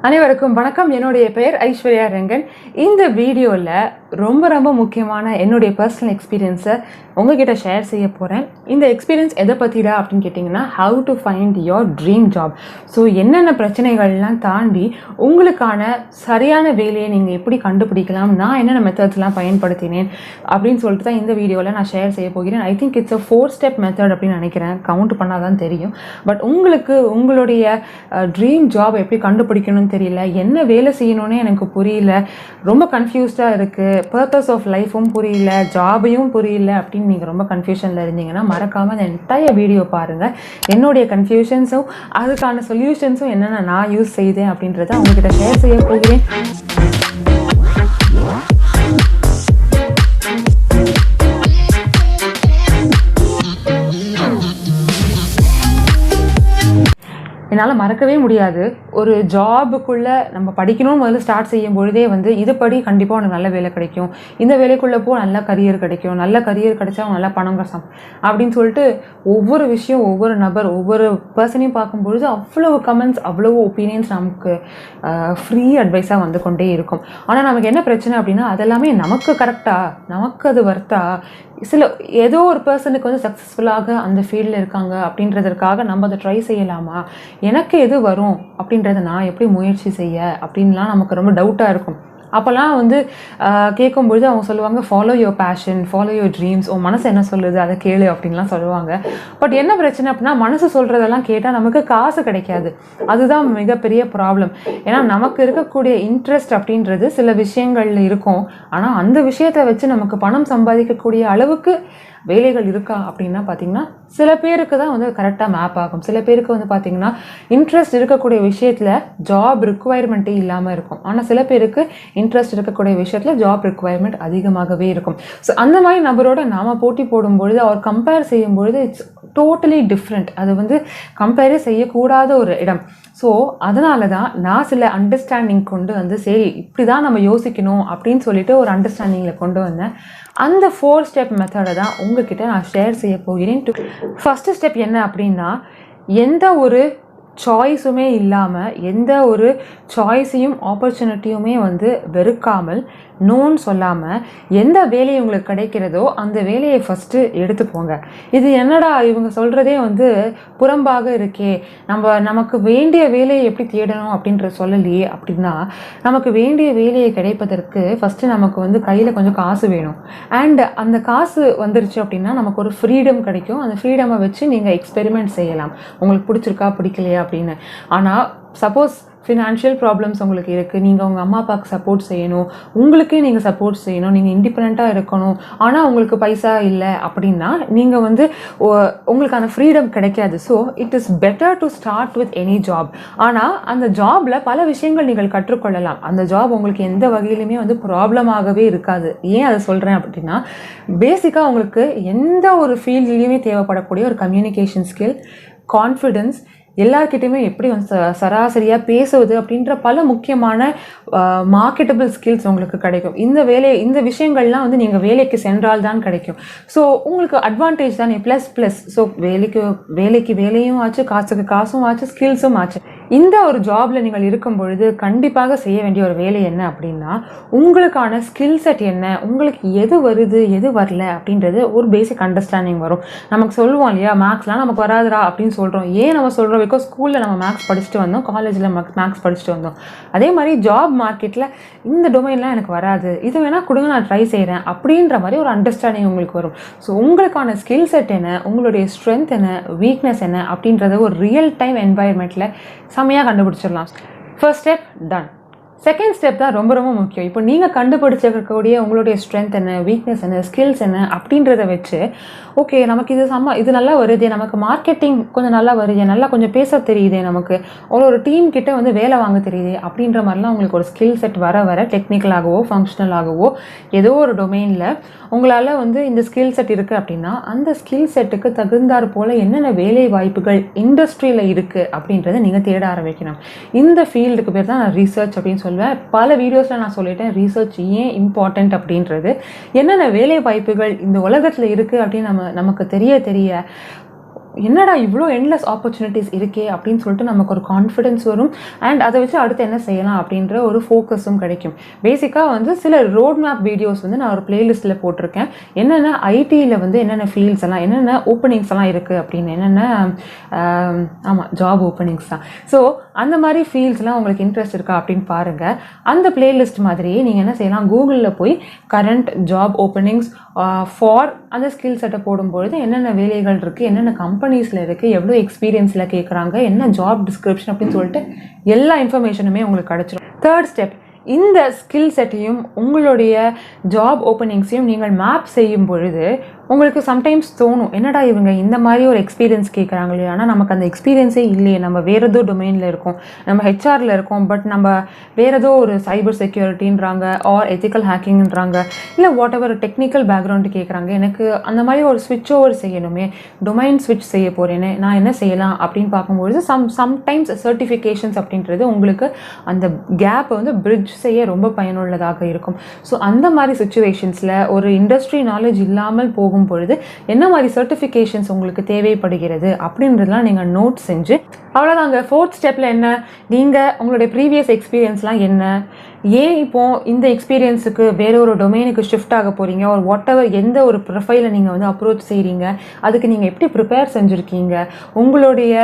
அனைவருக்கும் வணக்கம். என்னுடைய பெயர் ஐஸ்வர்யா ரெங்கன். இந்த வீடியோவில் ரொம்ப முக்கியமான என்னுடைய பர்சனல் எக்ஸ்பீரியன்ஸை உங்ககிட்ட ஷேர் செய்ய போகிறேன். இந்த எக்ஸ்பீரியன்ஸ் எதை பற்றிடா அப்படின்னு கேட்டிங்கன்னா, how to find your dream job. So என்னென்ன பிரச்சனைகள்லாம் தாண்டி உங்களுக்கான சரியான வேலையை நீங்கள் எப்படி கண்டுபிடிக்கலாம், நான் என்னென்ன மெத்தட்ஸ்லாம் பயன்படுத்தினேன் அப்படின்னு சொல்லிட்டு தான் இந்த வீடியோவில் நான் ஷேர் செய்ய போகிறேன். I think it's a 4-step method அப்படின்னு நினைக்கிறேன். கவுண்ட் பண்ணால் தான் தெரியும். பட் உங்களுக்கு உங்களுடைய ட்ரீம் ஜாப் எப்படி கண்டுபிடிக்கணும்னு தெரியல, என்ன வேலை செய்யணும்னே எனக்கு புரியல, ரொம்ப கன்ஃபியூஸ்டாக இருக்குது, பர்பஸ் ஆஃப் லைஃபும் புரியல, ஜாபையும் புரியல அப்படின்னு நீங்கள் ரொம்ப கன்ஃபியூஷனில் இருந்தீங்கன்னா மறக்காமல் அந்த என்டையர் வீடியோ பாருங்கள். என்னுடைய கன்ஃபியூஷன்ஸும் அதுக்கான சொல்யூஷன்ஸும் என்னென்ன நான் யூஸ் செய்தேன் அப்படின்றத அவங்ககிட்ட ஷேர் செய்ய போகிறேன். என்னால் மறக்கவே முடியாது. ஒரு ஜாபுக்குள்ளே நம்ம படிக்கணும்னு முதல்ல ஸ்டார்ட் செய்யும் பொழுதே இதுபடி கண்டிப்பாக உனக்கு நல்ல வேலை கிடைக்கும், இந்த வேலைக்குள்ளே போ நல்ல கரியர் கிடைக்கும், நல்ல கரியர் கிடைச்சா அவன் நல்லா பணம் கஷ்டம் அப்படின்னு சொல்லிட்டு ஒவ்வொரு விஷயம், ஒவ்வொரு நபர், ஒவ்வொரு பர்சனையும் பார்க்கும்பொழுது அவ்வளவு கமெண்ட்ஸ், அவ்வளவு ஒப்பீனியன்ஸ் நமக்கு ஃப்ரீ அட்வைஸாக வந்து கொண்டே இருக்கும். ஆனால் நமக்கு என்ன பிரச்சனை அப்படின்னா, அதெல்லாமே நமக்கு கரெக்டாக, நமக்கு அது வர்த்தா, சில ஏதோ ஒரு பர்சனுக்கு சக்ஸஸ்ஃபுல்லாக அந்த ஃபீல்டில் இருக்காங்க அப்படின்றதுக்காக நம்ம அதை ட்ரை செய்யலாமா, எனக்கு எது வரும் அப்படின்றத நான் எப்படி முயற்சி செய்ய அப்படின்லாம் நமக்கு ரொம்ப டவுட்டாக இருக்கும். அப்போல்லாம் கேட்கும்பொழுது அவங்க சொல்லுவாங்க, follow your fashion, follow your dreams, உன் மனசு என்ன சொல்லுது அதை கேளு அப்படின்லாம் சொல்லுவாங்க. பட் என்ன பிரச்சனை அப்படின்னா, மனசு சொல்கிறதெல்லாம் கேட்டால் நமக்கு காசு கிடைக்காது. அதுதான் மிகப்பெரிய ப்ராப்ளம். ஏன்னா நமக்கு இருக்கக்கூடிய இன்ட்ரெஸ்ட் அப்படின்றது சில விஷயங்கள்ல இருக்கும். ஆனால் அந்த விஷயத்தை வச்சு நமக்கு பணம் சம்பாதிக்கக்கூடிய அளவுக்கு வேலைகள் இருக்கா அப்படின்னா பார்த்தீங்கன்னா, சில பேருக்கு தான் கரெக்டாக மேப் ஆகும். சில பேருக்கு பார்த்தீங்கன்னா இன்ட்ரெஸ்ட் இருக்கக்கூடிய விஷயத்தில் ஜாப் ரிக்குவயர்மெண்ட்டே இல்லாமல் இருக்கும். ஆனால் சில பேருக்கு இன்ட்ரெஸ்ட் இருக்கக்கூடிய விஷயத்தில் ஜாப் ரிக்குவயர்மெண்ட் அதிகமாகவே இருக்கும். ஸோ அந்த மாதிரி நபரோட நாம் போட்டி போடும்பொழுது, அவர் கம்பேர் செய்யும்பொழுது இட்ஸ் டோட்டலி டிஃப்ரெண்ட். அது கம்பேரே செய்யக்கூடாத ஒரு இடம். ஸோ அதனால தான் நான் சில அண்டர்ஸ்டாண்டிங் கொண்டு சரி இப்படி தான் நம்ம யோசிக்கணும் அப்படின்னு சொல்லிட்டு ஒரு அண்டர்ஸ்டாண்டிங்கில் கொண்டு வந்தேன். அந்த 4-step மெத்தடை தான் உங்ககிட்ட நான் ஷேர் செய்ய போகிறேன். ஃபஸ்ட்டு ஸ்டெப் என்ன அப்படின்னா, எந்த ஒரு சாய்ஸுமே இல்லாமல், எந்த ஒரு சாய்ஸையும் ஆப்பர்ச்சுனிட்டியுமே வெறுக்காமல், நோன்னு சொல்லாமல், எந்த வேலையை உங்களுக்கு கிடைக்கிறதோ அந்த வேலையை ஃபஸ்ட்டு எடுத்துப்போங்க. இது என்னடா இவங்க சொல்கிறதே புறம்பாக இருக்கே, நமக்கு வேண்டிய வேலையை எப்படி தேடணும் அப்படின்ற சொல்லலையே அப்படின்னா, நமக்கு வேண்டிய வேலையை கிடைப்பதற்கு ஃபஸ்ட்டு நமக்கு கையில் கொஞ்சம் காசு வேணும். அண்ட் அந்த காசு வந்துருச்சு அப்படின்னா நமக்கு ஒரு ஃப்ரீடம் கிடைக்கும். அந்த ஃப்ரீடமை வச்சு நீங்கள் எக்ஸ்பெரிமெண்ட் செய்யலாம், உங்களுக்கு பிடிச்சிருக்கா பிடிக்கலையா அப்படின்னு. ஆனால் சப்போஸ் ஃபினான்ஷியல் ப்ராப்ளம்ஸ் உங்களுக்கு இருக்குது, நீங்கள் உங்கள் அம்மா அப்பாவுக்கு சப்போர்ட் செய்யணும், உங்களுக்கே நீங்கள் சப்போர்ட் செய்யணும், நீங்கள் இண்டிபெண்ட்டாக இருக்கணும், ஆனால் உங்களுக்கு பைசா இல்லை அப்படின்னா நீங்கள் உங்களுக்கான ஃப்ரீடம் கிடைக்காது. So it is better to start with any job. ஆனால் அந்த ஜாபில் பல விஷயங்கள் நீங்கள் கற்றுக்கொள்ளலாம். அந்த ஜாப் உங்களுக்கு எந்த வகையிலுமே ப்ராப்ளமாகவே இருக்காது. ஏன் அதை சொல்கிறேன் அப்படின்னா, பேசிக்காக உங்களுக்கு எந்த ஒரு ஃபீல்ட்லேயுமே தேவைப்படக்கூடிய ஒரு கம்யூனிகேஷன் ஸ்கில், கான்ஃபிடென்ஸ், எல்லார்கிட்டையுமே எப்படி சராசரியாக பேசுவது அப்படின்ற பல முக்கியமான மார்க்கெட்டபிள் ஸ்கில்ஸ் உங்களுக்கு கிடைக்கும். இந்த விஷயங்கள்லாம் நீங்கள் வேலைக்கு சென்றால் தான் கிடைக்கும். ஸோ உங்களுக்கு அட்வான்டேஜ் தானே, ப்ளஸ். ஸோ வேலைக்கு வேலையும் ஆச்சு, காசுக்கு காசும் ஆச்சு, ஸ்கில்ஸும் ஆச்சு. இந்த ஒரு ஜாபில் நீங்கள் இருக்கும் பொழுது கண்டிப்பாக செய்ய வேண்டிய ஒரு வேலை என்ன அப்படின்னா, உங்களுக்கான ஸ்கில் செட் என்ன, உங்களுக்கு எது வருது எது வரல அப்படின்றது ஒரு பேசிக் அண்டர்ஸ்டாண்டிங் வரும். நமக்கு சொல்லுவோம் இல்லையா, மேக்ஸ்லாம் நமக்கு வராதுரா அப்படின்னு சொல்கிறோம். ஏன் நம்ம சொல்கிறோம்? பிகாஸ் ஸ்கூலில் நம்ம மேக்ஸ் படிச்சுட்டு வந்தோம், காலேஜில் மேக்ஸ் படிச்சுட்டு வந்தோம். அதே மாதிரி ஜாப் மார்க்கெட்டில் இந்த டொமைன்லாம் எனக்கு வராது, இது வேணால் கொடுங்க நான் ட்ரை செய்கிறேன் அப்படின்ற மாதிரி ஒரு அண்டர்ஸ்டாண்டிங் உங்களுக்கு வரும். ஸோ உங்களுக்கான ஸ்கில் செட் என்ன, உங்களுடைய ஸ்ட்ரென்த் என்ன, வீக்னஸ் என்ன அப்படின்றத ஒரு ரியல் டைம் என்வாயர்மெண்ட்டில் செம்மையாக கண்டுபிடிச்சிடலாம். First step done. Second step தான் ரொம்ப முக்கியம். இப்போ நீங்கள் கண்டுபிடிச்சிருக்கக்கூடிய உங்களுடைய ஸ்ட்ரென்த் என்ன, வீக்னஸ் என்ன, ஸ்கில்ஸ் என்ன அப்படின்றத வச்சு, ஓகே நமக்கு இது நல்லா வருதே, நமக்கு மார்க்கெட்டிங் கொஞ்சம் நல்லா வருதே, நல்லா கொஞ்சம் பேச தெரியுதே, நமக்கு ஒரு டீம் கிட்ட வேலை வாங்க தெரியுதே அப்படின்ற மாதிரிலாம் உங்களுக்கு ஒரு ஸ்கில் செட் வர டெக்னிக்கலாகவோ ஃபங்க்ஷனலாகவோ ஏதோ ஒரு டொமைனில் உங்களால் இந்த ஸ்கில் செட் இருக்குது அப்படின்னா, அந்த ஸ்கில் செட்டுக்கு தகுந்தாற் போல் என்னென்ன வேலை வாய்ப்புகள் இண்டஸ்ட்ரியில் இருக்குது அப்படின்றத நீங்கள் தேட ஆரம்பிக்கணும். இந்த ஃபீல்டுக்கு பேர் தான் நான் ரிசர்ச் அப்படின்னு சொல்லுவேன். பல வீடியோஸில் நான் சொல்லிட்டேன் ரிசர்ச் ஏன் இம்பார்ட்டண்ட் அப்படின்றது. என்னென்ன வேலை வாய்ப்புகள் இந்த உலகத்தில் இருக்குது அப்படின்னு நமக்கு தெரிய என்னடா இவ்வளோ எண்ட்லெஸ் ஆப்பர்ச்சுனிட்டிஸ் இருக்கே அப்படின்னு சொல்லிட்டு நமக்கு ஒரு கான்ஃபிடென்ஸ் வரும். அண்ட் அதை வச்சு அடுத்து என்ன செய்யலாம் அப்படின்ற ஒரு ஃபோக்கஸும் கிடைக்கும். பேசிக்காக வந்து சில ரோட் மேப் வீடியோஸ் வந்து நான் ஒரு பிளேலிஸ்ட்டில் போட்டிருக்கேன். என்னென்ன ஐடியில் வந்து என்னென்ன ஃபீல்ட்ஸ் எல்லாம் என்னென்ன ஓப்பனிங்ஸ் எல்லாம் இருக்குது அப்படின்னு, என்னென்ன ஜாப் ஓப்பனிங்ஸ் தான். ஸோ அந்த மாதிரி ஃபீல்ட்ஸ்லாம் உங்களுக்கு இன்ட்ரெஸ்ட் இருக்கா அப்படின்னு பாருங்கள். அந்த பிளேலிஸ்ட் மாதிரியே நீங்கள் என்ன செய்யலாம், கூகுளில் போய் கரண்ட் ஜாப் ஓப்பனிங்ஸ் ஃபார் அந்த ஸ்கில் செட்டை போடும்பொழுது என்னென்ன வேலைகள் இருக்குது, என்னென்ன கம்பெனிஸில் இருக்குது, எவ்வளோ எக்ஸ்பீரியன்ஸில் கேட்குறாங்க, என்ன ஜாப் டிஸ்கிரிப்ஷன் அப்படின்னு சொல்லிட்டு எல்லா இன்ஃபர்மேஷனுமே உங்களுக்கு கிடச்சிடும். தேர்ட் ஸ்டெப், இந்த ஸ்கில் செட்டையும் உங்களுடைய ஜாப் ஓப்பனிங்ஸையும் நீங்கள் மேப் செய்யும் பொழுது உங்களுக்கு சம்டைம்ஸ் தோணும், என்னடா இவங்க இந்த மாதிரி ஒரு எக்ஸ்பீரியன்ஸ் கேட்குறாங்களே, ஆனால் நமக்கு அந்த எக்ஸ்பீரியன்ஸே இல்லையே, நம்ம வேறு ஏதோ டொமைனில் இருக்கோம், நம்ம ஹெச்ஆரில் இருக்கோம், பட் நம்ம வேறு ஏதோ ஒரு சைபர் செக்யூரிட்டின்றாங்க ஆர் எத்திக்கல் ஹேக்கிங்ன்றாங்க, இல்லை வாட் எவர் டெக்னிக்கல் பேக்ரவுண்டு கேட்குறாங்க. எனக்கு அந்த மாதிரி ஒரு ஸ்விட்ச் ஓவர் செய்யணுமே, டொமைன் ஸ்விட்ச் செய்ய போகிறேனே, நான் என்ன செய்யலாம் அப்படின்னு பார்க்கும்பொழுது சம்டைம்ஸ் சர்டிஃபிகேஷன்ஸ் அப்படின்றது உங்களுக்கு அந்த கேப்பை வந்து பிரிட்ஜ் செய்ய ரொம்ப பயனுள்ளதாக இருக்கும். ஸோ அந்த மாதிரி சுச்சுவேஷன்ஸில் ஒரு இண்டஸ்ட்ரி நாலேஜ் இல்லாமல் போகும் பொழுது என்ன மாதிரி சர்டிஃபிகேஷன்ஸ் உங்களுக்கு தேவைப்படுகிறது அப்படின்றதுலாம் நீங்கள் நோட் செஞ்சு அவ்வளோதாங்க. ஃபோர்த் ஸ்டெப்பில் என்ன, நீங்கள் உங்களுடைய ப்ரீவியஸ் எக்ஸ்பீரியன்ஸ்லாம் என்ன, ஏன் இப்போது இந்த எக்ஸ்பீரியன்ஸுக்கு வேற ஒரு டொமைனுக்கு ஷிஃப்ட் ஆக போகிறீங்க, ஒரு வாட் எவர் எந்த ஒரு ப்ரொஃபைலை நீங்கள் வந்து அப்ரோச் செய்கிறீங்க, அதுக்கு நீங்கள் எப்படி ப்ரிப்பேர் செஞ்சுருக்கீங்க, உங்களுடைய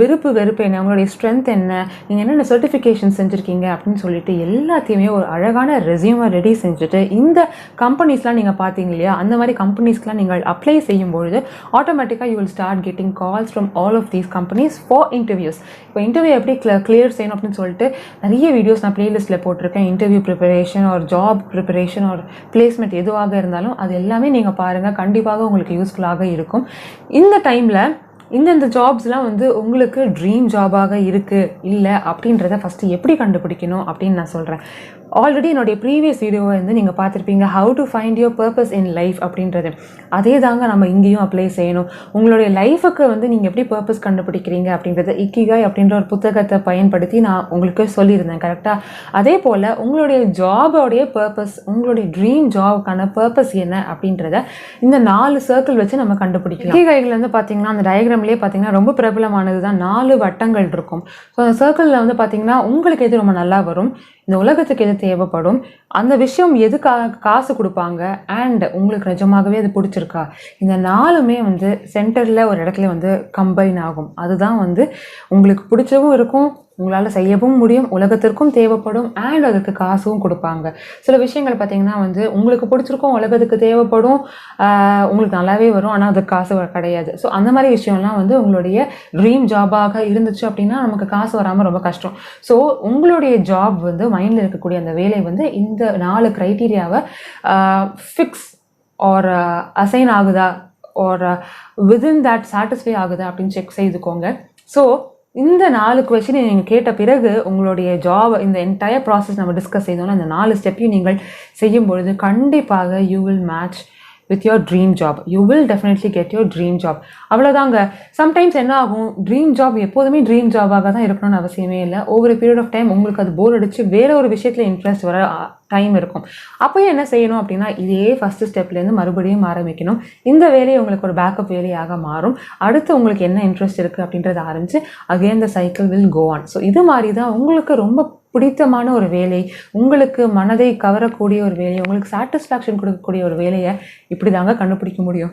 வெறுப்பு என்ன, உங்களுடைய ஸ்ட்ரென்த் என்ன, நீங்கள் என்னென்ன சர்டிஃபிகேஷன் செஞ்சுருக்கீங்க அப்படின்னு சொல்லிட்டு எல்லாத்தையுமே ஒரு அழகான ரெஸ்யூமை ரெடி செஞ்சுட்டு இந்த கம்பெனிஸ்லாம் நீங்கள் பார்த்தீங்க இல்லையா, அந்த மாதிரி கம்பெனிஸ்க்கெலாம் நீங்கள் அப்ளை செய்யும்பொழுது ஆட்டோமேட்டிக்காக you will start getting calls from all of these companies for interviews. இப்போ இன்டர்வியூ எப்படி கிளியர் செய்யணும் அப்படின்னு சொல்லிட்டு நிறைய வீடியோஸ் நான் பிளேலிஸ்ட்டில் போட்டிருக்கேன். இன்டர்வியூ ப்ரிப்பரேஷன் ஒரு ஜாப் ப்ரிப்பரேஷன் ஒரு பிளேஸ்மெண்ட் எதுவாக இருந்தாலும் அது எல்லாமே நீங்கள் பாருங்கள், கண்டிப்பாக உங்களுக்கு யூஸ்ஃபுல்லாக இருக்கும். இந்த டைமில் இந்த ஜாப்ஸ்லாம் வந்து உங்களுக்கு ட்ரீம் ஜாபாக இருக்குது இல்லை அப்படின்றத ஃபஸ்ட்டு எப்படி கண்டுபிடிக்கணும் அப்படின்னு நான் சொல்கிறேன். ஆல்ரெடி என்னுடைய ப்ரீவியஸ் வீடியோவை வந்து நீங்கள் பார்த்துருப்பீங்க, how to find your purpose in life அப்படின்றது. அதே தாங்க நம்ம இங்கேயும் அப்ளை செய்யணும். உங்களுடைய லைஃபுக்கு வந்து நீங்கள் எப்படி பர்பஸ் கண்டுபிடிக்கிறீங்க அப்படின்றத இக்கிகாய் அப்படின்ற ஒரு புத்தகத்தை பயன்படுத்தி நான் உங்களுக்கு சொல்லியிருந்தேன் கரெக்டாக. அதே போல் உங்களுடைய ஜாபோடைய பர்பஸ், உங்களுடைய ட்ரீம் ஜாபுக்கான பர்பஸ் என்ன அப்படின்றத இந்த 4 சர்க்கிள் வச்சு நம்ம கண்டுபிடிக்கலாம். இக்கிகாய்கள் வந்து பார்த்தீங்கன்னா அந்த டயக்ராம்லேயே பார்த்தீங்கன்னா ரொம்ப பிரபலமானது தான், 4 வட்டங்கள் இருக்கும். ஸோ அந்த சர்க்கிளில் வந்து பார்த்தீங்கன்னா உங்களுக்கு எது ரொம்ப நல்லா வரும், இந்த உலகத்துக்கு எது தேவைப்படும், அந்த விஷயம் எதுக்காக காசு கொடுப்பாங்க, அண்ட் உங்களுக்கு நிஜமாகவே அது பிடிச்சிருக்கா, இந்த 4மே வந்து சென்டரில் ஒரு இடத்துல வந்து கம்பைன் ஆகும். அதுதான் வந்து உங்களுக்கு பிடிச்சவும் இருக்கும், உங்களால் செய்யவும் முடியும், உலகத்திற்கும் தேவைப்படும், அண்ட் அதுக்கு காசும் கொடுப்பாங்க. சில விஷயங்கள் பார்த்தீங்கன்னா வந்து உங்களுக்கு பிடிச்சிருக்கும், உலகத்துக்கு தேவைப்படும், உங்களுக்கு நல்லாவே வரும், ஆனால் அதுக்கு காசு கிடையாது. ஸோ அந்த மாதிரி விஷயம்லாம் வந்து உங்களுடைய ட்ரீம் ஜாபாக இருந்துச்சு அப்படின்னா நமக்கு காசு வராமல் ரொம்ப கஷ்டம். ஸோ உங்களுடைய ஜாப் வந்து மைண்டில் இருக்கக்கூடிய அந்த வேலை வந்து இந்த 4 க்ரைட்டீரியாவை ஃபிக்ஸ் ஆர் அசைன் ஆகுதா ஆர் வித்தின் தட் சாட்டிஸ்ஃபை ஆகுதா அப்படின்னு செக் செய்துக்கோங்க. ஸோ இந்த 4 கொஸ்டினை நீங்கள் கேட்ட பிறகு உங்களுடைய ஜாப் இந்த என்டையர் ப்ராசஸ் நம்ம டிஸ்கஸ் செய்தோம்னா இந்த 4 ஸ்டெப்பையும் நீங்கள் செய்யும் பொழுது கண்டிப்பாக you will match with your dream job. You will definitely get your dream job. அவ்வளோதாங்க. சம்டைம்ஸ் என்ன ஆகும், ட்ரீம் ஜாப் எப்போதுமே ட்ரீம் ஜாபாக தான் இருக்கணும்னு அவசியமே இல்லை. ஓவர் பீரியட் ஆஃப் டைம் உங்களுக்கு அது போர் அடிச்சு வேற ஒரு விஷயத்தில் இன்ட்ரெஸ்ட் வர டைம் இருக்கும். அப்போயும் என்ன செய்யணும் அப்படின்னா இதே ஃபஸ்ட்டு ஸ்டெப்லேருந்து மறுபடியும் ஆரம்பிக்கணும். இந்த வேலையை உங்களுக்கு ஒரு பேக்கப் வேலையாக மாறும். அடுத்து உங்களுக்கு என்ன இன்ட்ரெஸ்ட் இருக்குது அப்படின்றத ஆரம்பித்து again the cycle will go on. So இது மாதிரி தான் உங்களுக்கு ரொம்ப பிடித்தமான ஒரு வேலை, உங்களுக்கு மனதை கவரக்கூடிய ஒரு வேலை, உங்களுக்கு சாட்டிஸ்ஃபேக்ஷன் கொடுக்கக்கூடிய ஒரு வேலையை இப்படி தாங்க கண்டுபிடிக்க முடியும்.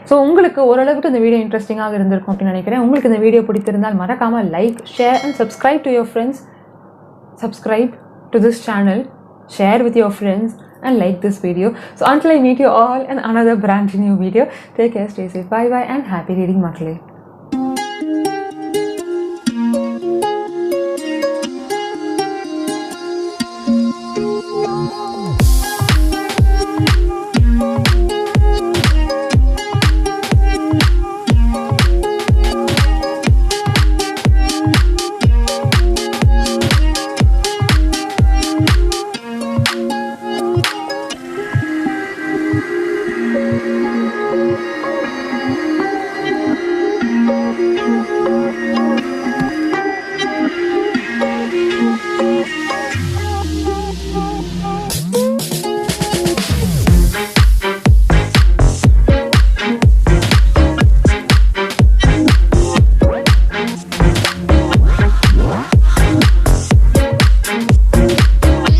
ஸோ உங்களுக்கு ஓரளவுக்கு இந்த வீடியோ இன்ட்ரெஸ்டிங்காக இருந்திருக்கும் அப்படின்னு நினைக்கிறேன். உங்களுக்கு இந்த வீடியோ பிடித்திருந்தால் மறக்காமல் like, share and subscribe to your friends. Subscribe to this channel, share with your friends and like this video. So until I meet you all in another brand new video, take care, stay safe, bye bye and happy reading மக்களே.